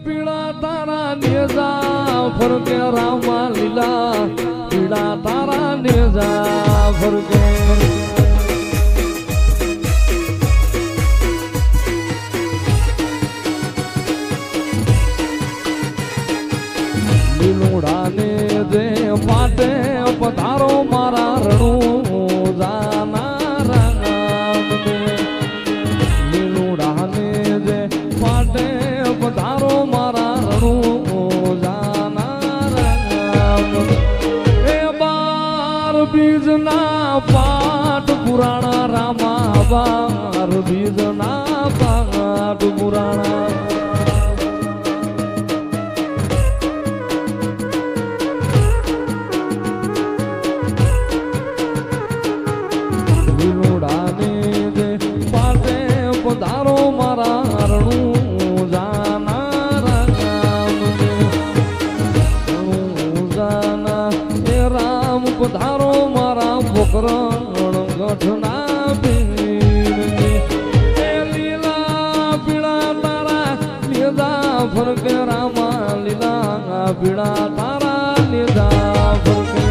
પીળા તારા નેજા ફરકે રામા લીલા પીળા તારા નેજા ફરકે લીલુડાને જે પાટે પધારો મારા રણું જાના રામ લીલુડાને જે પાટે પધારો મારા રણું જાના રામ એ બાર બીજના પાઠ પુરાણા રામા બાર બીજના પાઠ પુરાણા પધારો મારા રણું જાના રામ રણું જાના એ રામ પધારો મારા પોકરણ ગઠના પીર એ લીલા પીળા તારા લીધા ફરકે રામા લીલા પીળા તારા લીધા ફરકે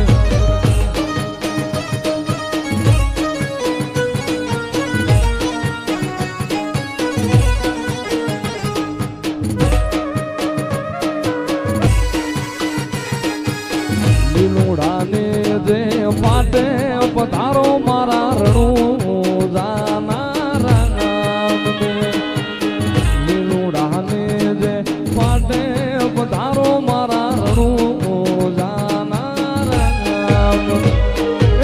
લીલુડાને જે પાટે પધારો મારા રણું જાના રામ લીલુડાને જે પાટે પધારો મારા રણું જાના રામ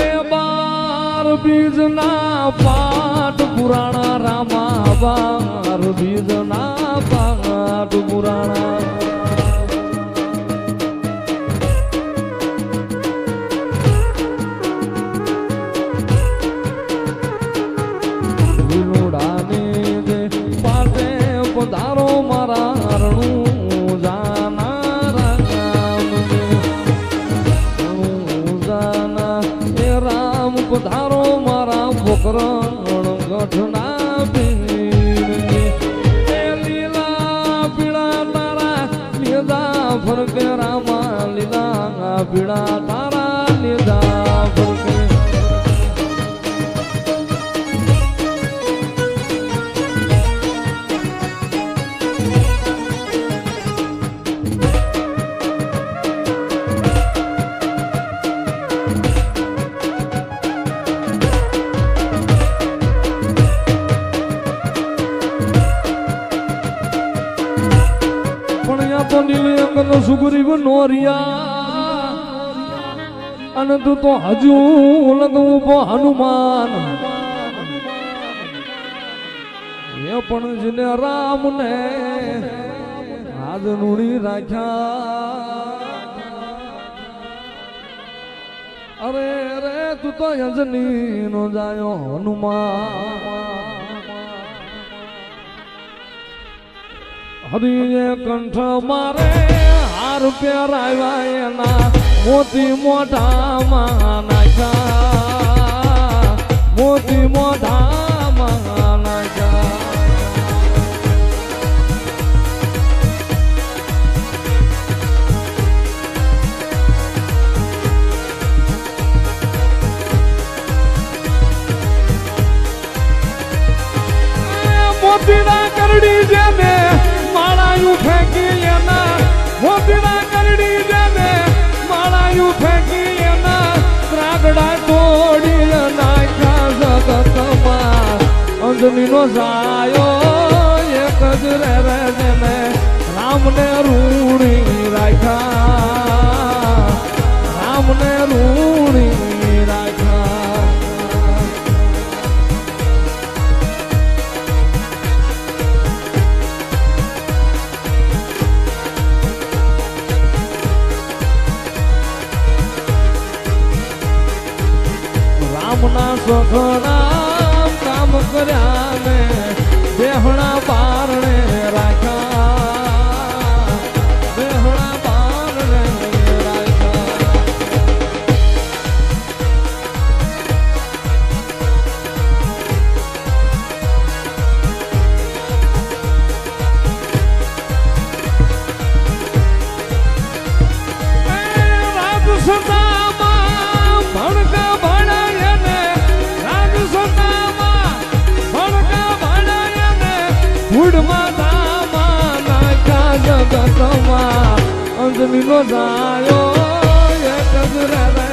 એ બાર બીજના પાઠ પુરાણા રામા બાર બીજના પાઠ પુરાણા પધારો મારા રણું જાના રામ રણું જાના એ રામ પધારો મારા પોકરણ ગઠના પીર એ લીલા પીળા તારા લીધા ફરકે રામા લીલા પીળા તારા લીધા ફરકે તો નીલી અંગનો સુગ્રીવ નોરિયા અને તું તો હજુ લગવું હનુમાન એ પણ જેને રામ ને હાથ નુડી રાખ્યા અરે રે તું તો યજની નો જાયો હનુમાન હરિએ કંઠ મારે હાર પહેરાવ્યા એના મોતી મોઢામાં નાખ્યા મોતી મોઢામાં નાખ્યા મોતીના કરડી જેને માળાયું ફેંકી એના મોતીના કરડી જેને માળાયું ફેંકી એના ત્રાગડા તોડી નાખ્યા જગતમાં અંજનીનો સાયો એક જ રે જેને રામને રૂડી રાખ્યા રામને રૂડી રાખ્યા રામના સખના કામ કર્યા ને બેહણા બારણે રાખ્યા બેહણા બારણે રાખ્યા અંજની નો જાયો એક જ રે